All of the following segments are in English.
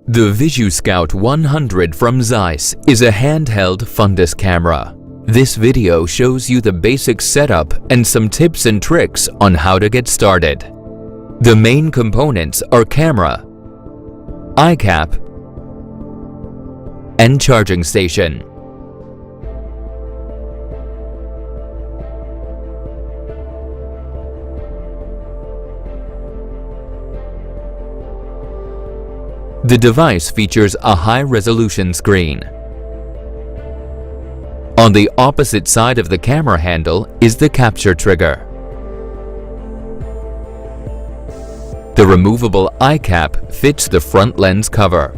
The Visuscout 100 from Zeiss is a handheld fundus camera. This video shows you the basic setup and some tips and tricks on how to get started. The main components are camera, eye cap, and charging station. The device features a high-resolution screen. On the opposite side of the camera handle is the capture trigger. The removable eye cap fits the front lens cover.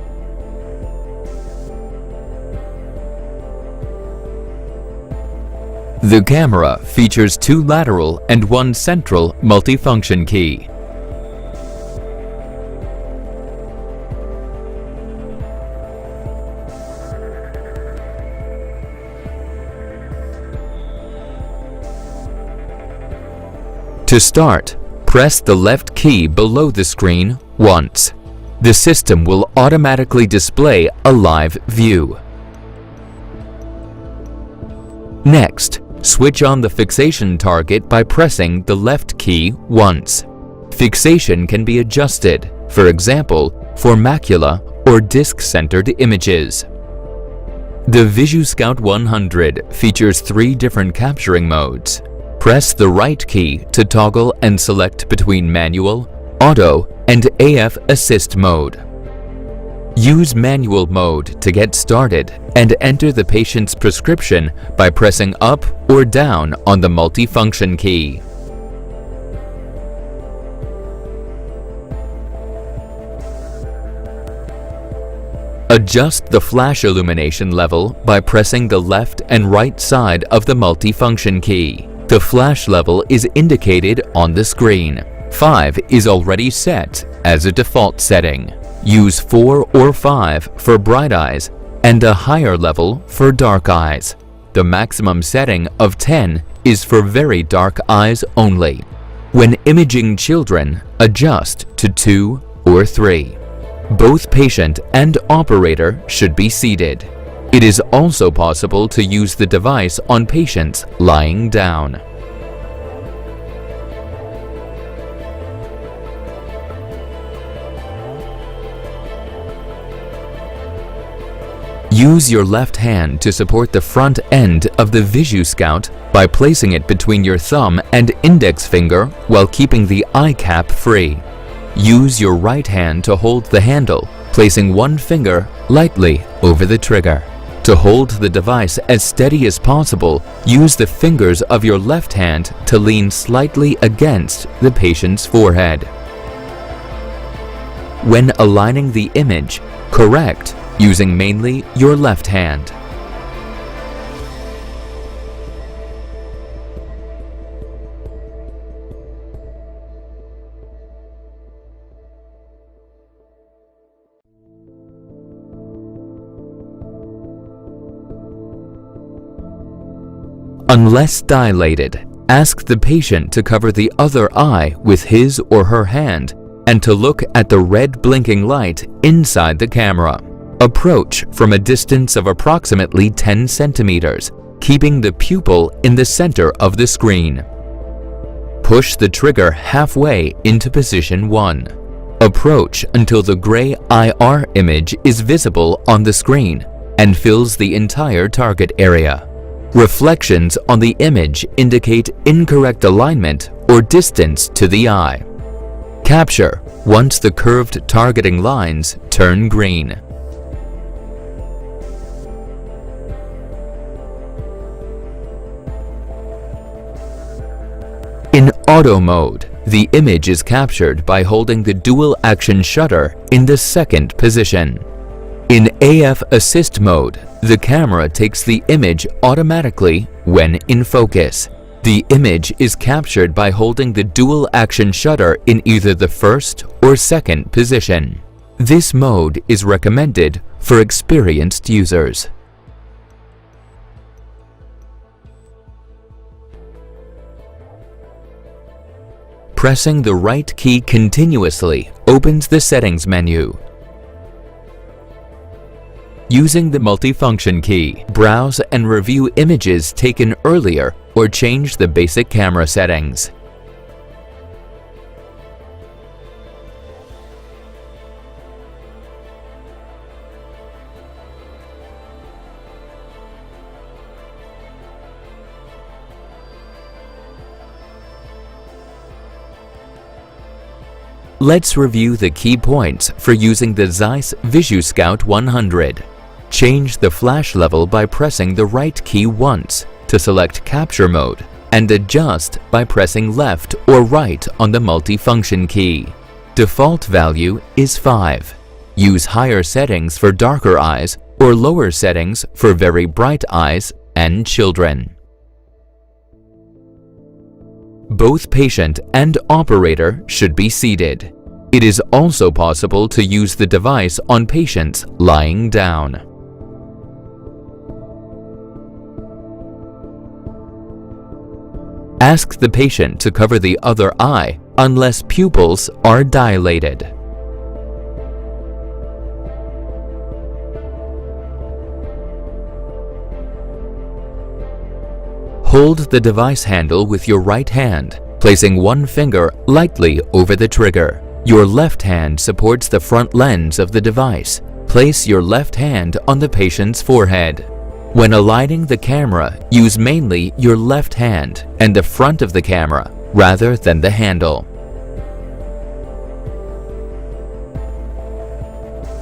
The camera features 2 lateral and 1 central multifunction key. To start, press the left key below the screen once. The system will automatically display a live view. Next, switch on the fixation target by pressing the left key once. Fixation can be adjusted, for example, for macula or disc-centered images. The Visuscout 100 features 3 different capturing modes. Press the right key to toggle and select between manual, auto, and AF assist mode. Use manual mode to get started and enter the patient's prescription by pressing up or down on the multifunction key. Adjust the flash illumination level by pressing the left and right side of the multifunction key. The flash level is indicated on the screen. 5 is already set as a default setting. Use 4 or 5 for bright eyes and a higher level for dark eyes. The maximum setting of 10 is for very dark eyes only. When imaging children, adjust to 2 or 3. Both patient and operator should be seated. It is also possible to use the device on patients lying down. Use your left hand to support the front end of the Visuscout by placing it between your thumb and index finger while keeping the eye cap free. Use your right hand to hold the handle, placing one finger lightly over the trigger. To hold the device as steady as possible, use the fingers of your left hand to lean slightly against the patient's forehead. When aligning the image, correct using mainly your left hand. Unless dilated, ask the patient to cover the other eye with his or her hand and to look at the red blinking light inside the camera. Approach from a distance of approximately 10 centimeters, keeping the pupil in the center of the screen. Push the trigger halfway into position 1. Approach until the gray IR image is visible on the screen and fills the entire target area. Reflections on the image indicate incorrect alignment or distance to the eye. Capture once the curved targeting lines turn green. In auto mode, the image is captured by holding the dual action shutter in the second position. In AF assist mode, the camera takes the image automatically when in focus. The image is captured by holding the dual action shutter in either the first or second position. This mode is recommended for experienced users. Pressing the right key continuously opens the settings menu. Using the multifunction key, browse and review images taken earlier or change the basic camera settings. Let's review the key points for using the Zeiss Visuscout 100. Change the flash level by pressing the right key once to select capture mode, and adjust by pressing left or right on the multifunction key. Default value is 5. Use higher settings for darker eyes or lower settings for very bright eyes and children. Both patient and operator should be seated. It is also possible to use the device on patients lying down. Ask the patient to cover the other eye unless pupils are dilated. Hold the device handle with your right hand, placing one finger lightly over the trigger. Your left hand supports the front lens of the device. Place your left hand on the patient's forehead. When aligning the camera, use mainly your left hand and the front of the camera rather than the handle.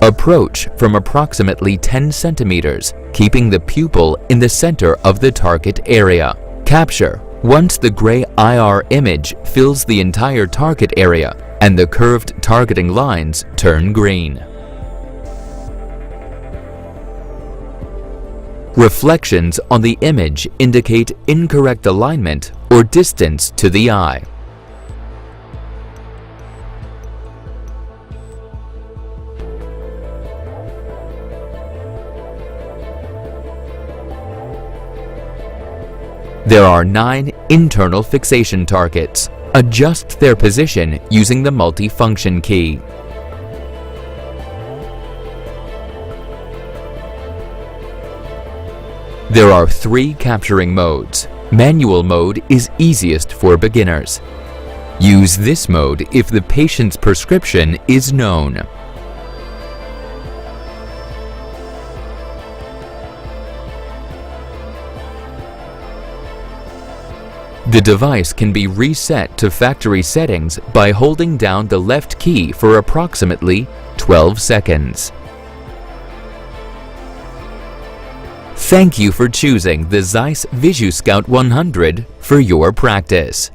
Approach from approximately 10 centimeters, keeping the pupil in the center of the target area. Capture once the gray IR image fills the entire target area and the curved targeting lines turn green. Reflections on the image indicate incorrect alignment or distance to the eye. There are 9 internal fixation targets. Adjust their position using the multifunction key. There are 3 capturing modes. Manual mode is easiest for beginners. Use this mode if the patient's prescription is known. The device can be reset to factory settings by holding down the left key for approximately 12 seconds. Thank you for choosing the Zeiss Visuscout 100 for your practice.